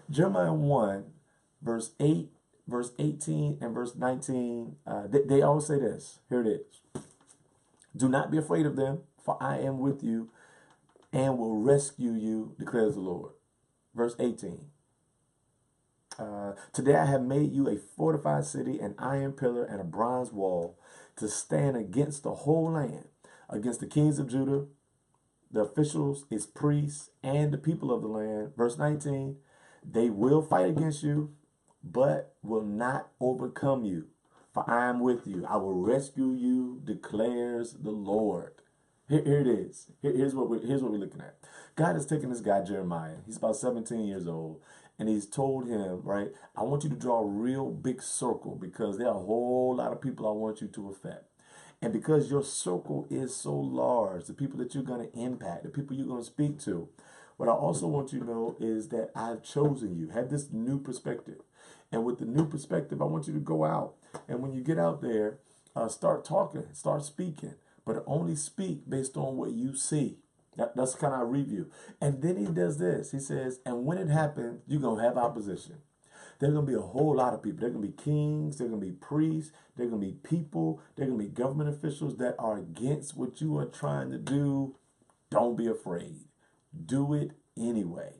Jeremiah 1, verse 8, verse 18, and verse 19, they all say this. Here it is. Do not be afraid of them, for I am with you and will rescue you, declares the Lord. Verse 18. Today I have made you a fortified city, an iron pillar, and a bronze wall to stand against the whole land, against the kings of Judah, the officials, its priests, and the people of the land. Verse 19, they will fight against you, but will not overcome you. For I am with you. I will rescue you, declares the Lord. Here it is. Here's what we're looking at. God has taken this guy, Jeremiah. He's about 17 years old. And he's told him, right, I want you to draw a real big circle because there are a whole lot of people I want you to affect. And because your circle is so large, the people that you're going to impact, the people you're going to speak to, what I also want you to know is that I've chosen you. Have this new perspective. And with the new perspective, I want you to go out. And when you get out there, start talking, start speaking, but only speak based on what you see. That's kind of a review. And then he does this. He says, and when it happens, you're going to have opposition. There's going to be a whole lot of people. They're going to be kings. They're going to be priests. They're going to be people. They're going to be government officials that are against what you are trying to do. Don't be afraid. Do it anyway.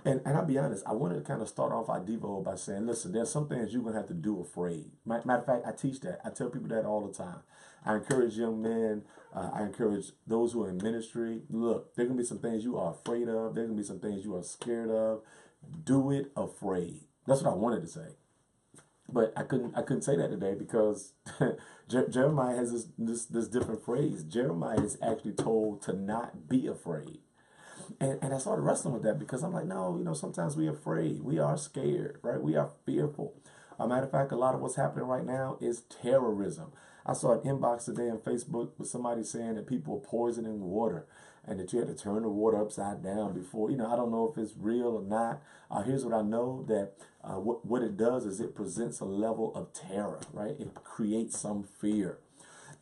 And I'll be honest, I wanted to kind of start off our Devo by saying, listen, there's some things you're going to have to do afraid. Matter of fact, I teach that. I tell people that all the time. I encourage young men. I encourage those who are in ministry. Look, there are going to be some things you are afraid of. There are going to be some things you are scared of. Do it afraid. That's what I wanted to say. But I couldn't say that today because Jeremiah has this different phrase. Jeremiah is actually told to not be afraid. And I started wrestling with that because I'm like, no, sometimes we're afraid. We are scared, right? We are fearful. A matter of fact, a lot of what's happening right now is terrorism. I saw an inbox today on Facebook with somebody saying that people are poisoning water and that you had to turn the water upside down before. I don't know if it's real or not. Here's what I know, that what it does is it presents a level of terror, right? It creates some fear.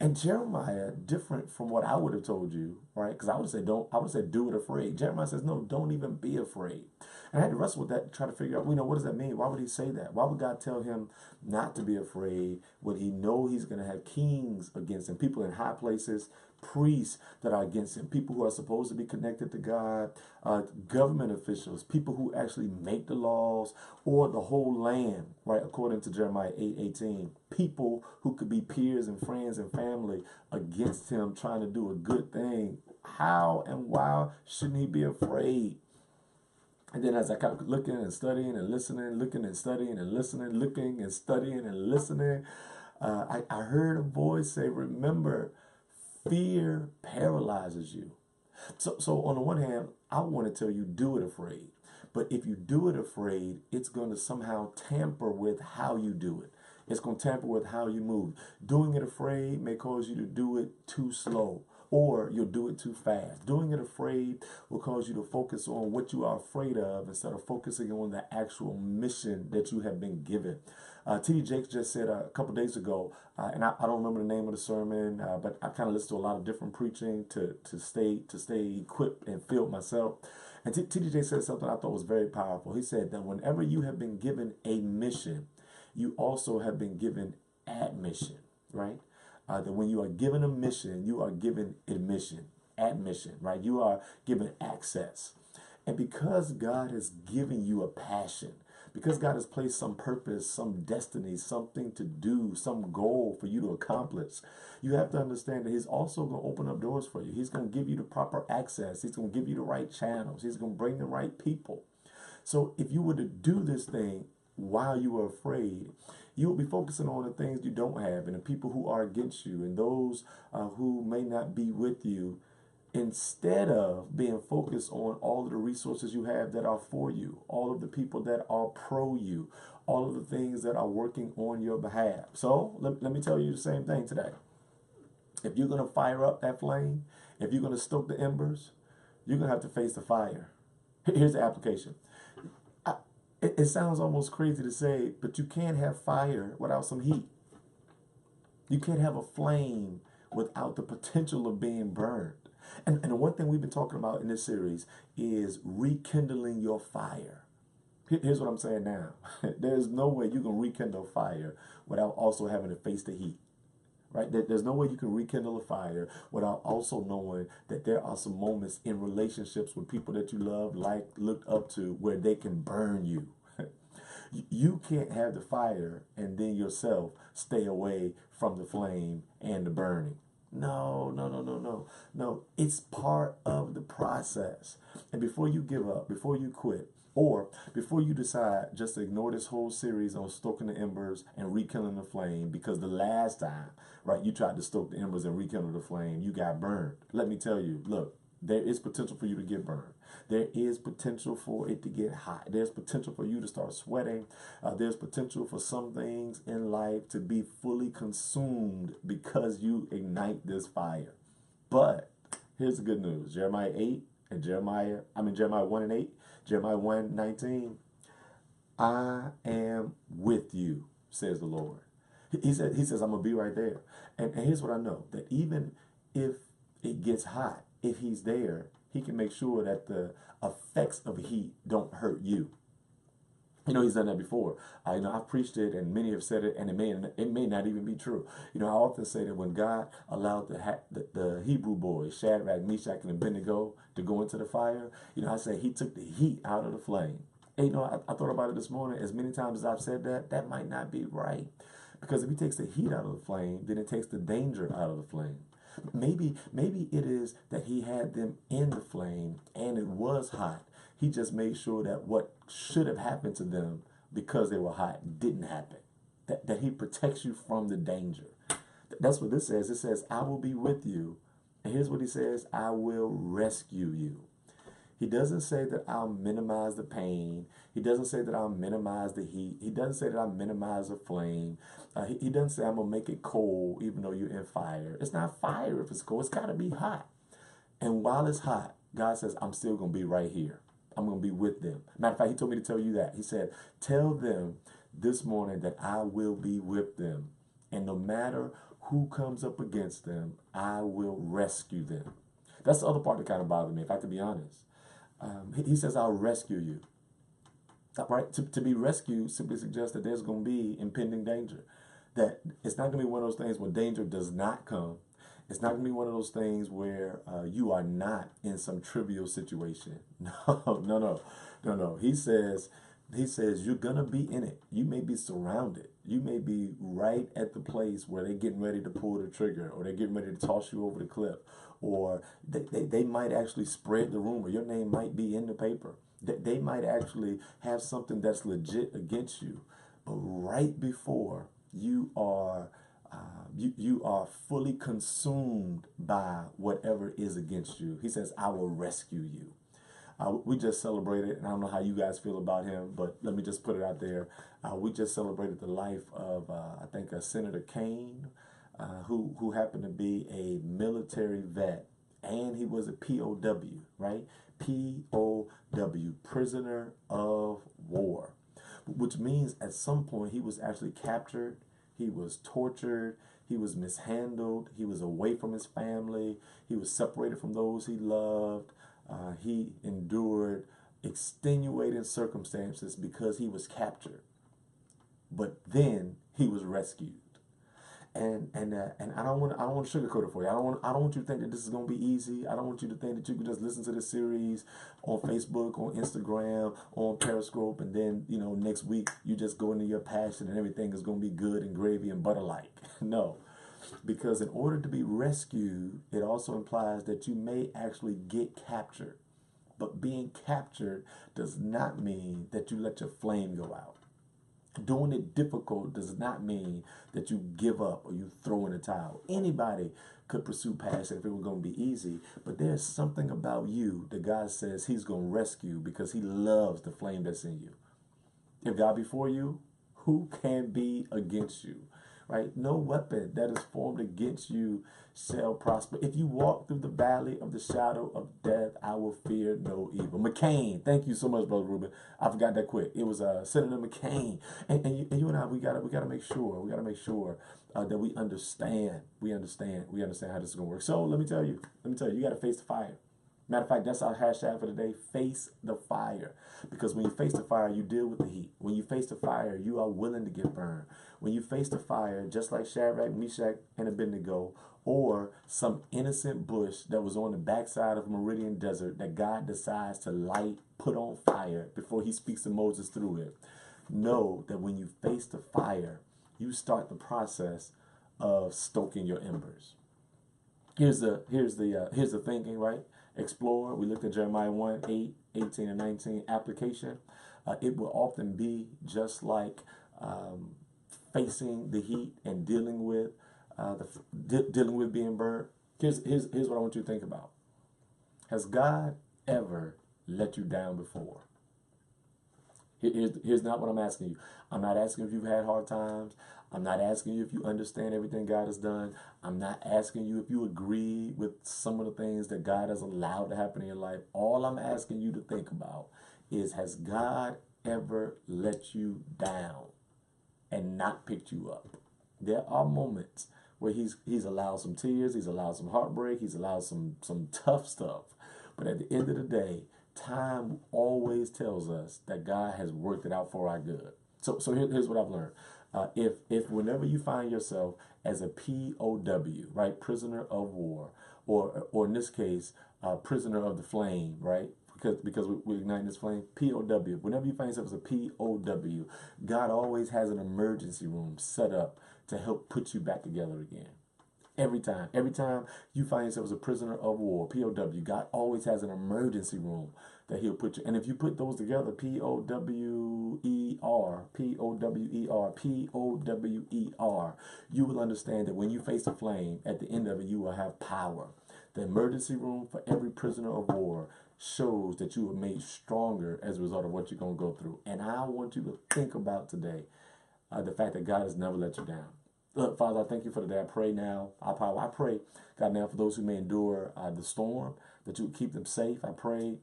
And Jeremiah, different from what I would have told you, right? Because I would say don't. I would say do it afraid. Jeremiah says no, don't even be afraid. And I had to wrestle with that to try to figure out, what does that mean? Why would he say that? Why would God tell him not to be afraid when he know he's going to have kings against him, people in high places, priests that are against him, people who are supposed to be connected to God, government officials, people who actually make the laws, or the whole land, right? According to Jeremiah 8:18, people who could be peers and friends and family against him trying to do a good thing. How and why shouldn't he be afraid? And then as I kept looking and studying and listening, looking and studying and listening, looking and studying and listening, I heard a voice say, remember, fear paralyzes you. So on the one hand, I want to tell you, do it afraid. But if you do it afraid, it's going to somehow tamper with how you do it. It's going to tamper with how you move. Doing it afraid may cause you to do it too slow, or you'll do it too fast. Doing it afraid will cause you to focus on what you are afraid of instead of focusing on the actual mission that you have been given. T.D. Jakes just said a couple days ago, and I don't remember the name of the sermon, but I kind of listen to a lot of different preaching to stay equipped and filled myself. And T.D. Jakes said something I thought was very powerful. He said that whenever you have been given a mission, you also have been given admission, right? That when you are given a mission, you are given admission, right? You are given access. And because God has given you a passion, because God has placed some purpose, some destiny, something to do, some goal for you to accomplish, you have to understand that He's also going to open up doors for you. He's going to give you the proper access. He's going to give you the right channels. He's going to bring the right people. So if you were to do this thing while you are afraid, you will be focusing on the things you don't have and the people who are against you and those who may not be with you, instead of being focused on all of the resources you have that are for you, all of the people that are pro you, all of the things that are working on your behalf. So let me tell you the same thing today. If you're going to fire up that flame, if you're going to stoke the embers, you're going to have to face the fire. Here's the application. It sounds almost crazy to say, but you can't have fire without some heat. You can't have a flame without the potential of being burned. And the one thing we've been talking about in this series is rekindling your fire. Here's what I'm saying now. There's no way you can rekindle fire without also having to face the heat. Right? There's no way you can rekindle a fire without also knowing that there are some moments in relationships with people that you love, like, looked up to, where they can burn you. You can't have the fire and then yourself stay away from the flame and the burning. No, no, no, no, no. No, it's part of the process. And before you give up, before you quit, or before you decide just to ignore this whole series on stoking the embers and rekindling the flame, because the last time, right, you tried to stoke the embers and rekindle the flame, you got burned. Let me tell you, look, there is potential for you to get burned. There is potential for it to get hot. There's potential for you to start sweating. There's potential for some things in life to be fully consumed because you ignite this fire. But here's the good news. Jeremiah 8 and Jeremiah 1 and 8, Jeremiah 1:19. I am with you, says the Lord. He says, I'm going to be right there. And here's what I know, that even if it gets hot, if he's there, he can make sure that the effects of heat don't hurt you. He's done that before. I've preached it, and many have said it, and it may not even be true. I often say that when God allowed the Hebrew boys, Shadrach, Meshach, and Abednego, to go into the fire, I say he took the heat out of the flame. And, I thought about it this morning. As many times as I've said that, that might not be right. Because if he takes the heat out of the flame, then it takes the danger out of the flame. Maybe it is that he had them in the flame and it was hot. He just made sure that what should have happened to them because they were hot didn't happen. That he protects you from the danger. That's what this says. It says, I will be with you. And here's what he says, I will rescue you. He doesn't say that I'll minimize the pain. He doesn't say that I'll minimize the heat. He doesn't say that I'll minimize the flame. He doesn't say I'm going to make it cold even though you're in fire. It's not fire if it's cold. It's got to be hot. And while it's hot, God says, I'm still going to be right here. I'm going to be with them. Matter of fact, he told me to tell you that. He said, tell them this morning that I will be with them. And no matter who comes up against them, I will rescue them. That's the other part that kind of bothered me, if I could be honest. He says, I'll rescue you. Right? To be rescued simply suggests that there's going to be impending danger. That it's not going to be one of those things where danger does not come. It's not going to be one of those things where you are not in some trivial situation. No. He says you're going to be in it. You may be surrounded. You may be right at the place where they're getting ready to pull the trigger, or they're getting ready to toss you over the cliff, or they might actually spread the rumor. Your name might be in the paper. They might actually have something that's legit against you. But right before you are you are fully consumed by whatever is against you, he says, I will rescue you. We just celebrated, and I don't know how you guys feel about him, but let me just put it out there. We just celebrated the life of, I think, Senator Kane, who happened to be a military vet, and he was a POW, right? POW, prisoner of war, which means at some point he was actually captured, he was tortured, he was mishandled, he was away from his family, he was separated from those he loved. He endured extenuating circumstances because he was captured, but then he was rescued. And I don't want to sugarcoat it for you. I don't want you to think that this is going to be easy. I don't want you to think that you can just listen to this series on Facebook, on Instagram, on Periscope, and then next week you just go into your passion and everything is going to be good and gravy and butter like. No. Because in order to be rescued, it also implies that you may actually get captured. But being captured does not mean that you let your flame go out. Doing it difficult does not mean that you give up or you throw in the towel. Anybody could pursue passion if it were going to be easy, but there's something about you that God says he's going to rescue because he loves the flame that's in you. If God be for you, who can be against you? Right? No weapon that is formed against you shall prosper. If you walk through the valley of the shadow of death, I will fear no evil. McCain, thank you so much, Brother Ruben. I forgot that quick. It was Senator McCain. And you and I, we gotta make sure that we understand how this is gonna work. So let me tell you, you gotta face the fire. Matter of fact, that's our hashtag for today. Face the fire. Because when you face the fire, you deal with the heat. When you face the fire, you are willing to get burned. When you face the fire, just like Shadrach, Meshach, and Abednego, or some innocent bush that was on the backside of Meridian Desert that God decides to light, put on fire before he speaks to Moses through it, know that when you face the fire, you start the process of stoking your embers. Here's the thinking, right? Explore. We looked at Jeremiah 1, 8, 18, and 19. Application. It will often be just like facing the heat and dealing with dealing with being burned. Here's what I want you to think about. Has God ever let you down before? Here's not what I'm asking you. I'm not asking if you've had hard times. I'm not asking you if you understand everything God has done. I'm not asking you if you agree with some of the things that God has allowed to happen in your life. All I'm asking you to think about is, has God ever let you down and not picked you up? There are moments where he's allowed some tears, he's allowed some heartbreak, he's allowed some tough stuff. But at the end of the day, time always tells us that God has worked it out for our good. So here's what I've learned. If whenever you find yourself as a POW, right, prisoner of war, or in this case, prisoner of the flame, right, because we're igniting this flame, POW. Whenever you find yourself as a POW, God always has an emergency room set up to help put you back together again. Every time you find yourself as a prisoner of war, POW, God always has an emergency room that he'll put you. And if you put those together, POWER, you will understand that when you face a flame, at the end of it, you will have power. The emergency room for every prisoner of war shows that you were made stronger as a result of what you're going to go through. And I want you to think about today the fact that God has never let you down. Look, Father, I thank you for today. I pray now, I pray, God, now for those who may endure the storm, that you would keep them safe. I pray,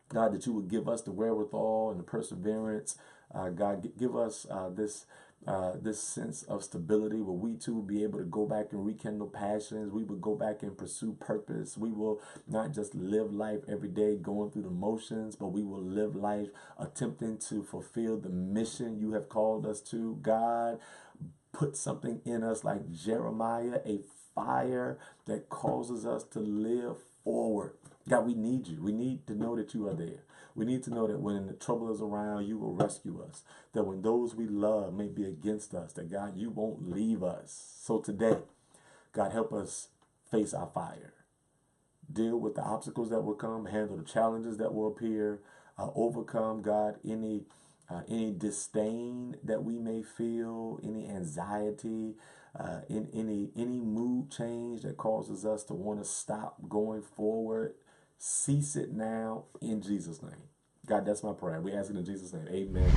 God, that you would give us the wherewithal and the perseverance. God, give us this sense of stability where we too will be able to go back and rekindle passions. We will go back and pursue purpose. We will not just live life every day going through the motions, but we will live life attempting to fulfill the mission you have called us to. God, put something in us like Jeremiah, a fire that causes us to live forward. God, we need you. We need to know that you are there. We need to know that when the trouble is around, you will rescue us. That when those we love may be against us, that God, you won't leave us. So today, God, help us face our fire. Deal with the obstacles that will come, handle the challenges that will appear, overcome, God, any disdain that we may feel, any anxiety, any mood change that causes us to want to stop going forward. Cease it now in Jesus' name. God, that's my prayer. We ask it in Jesus' name. Amen.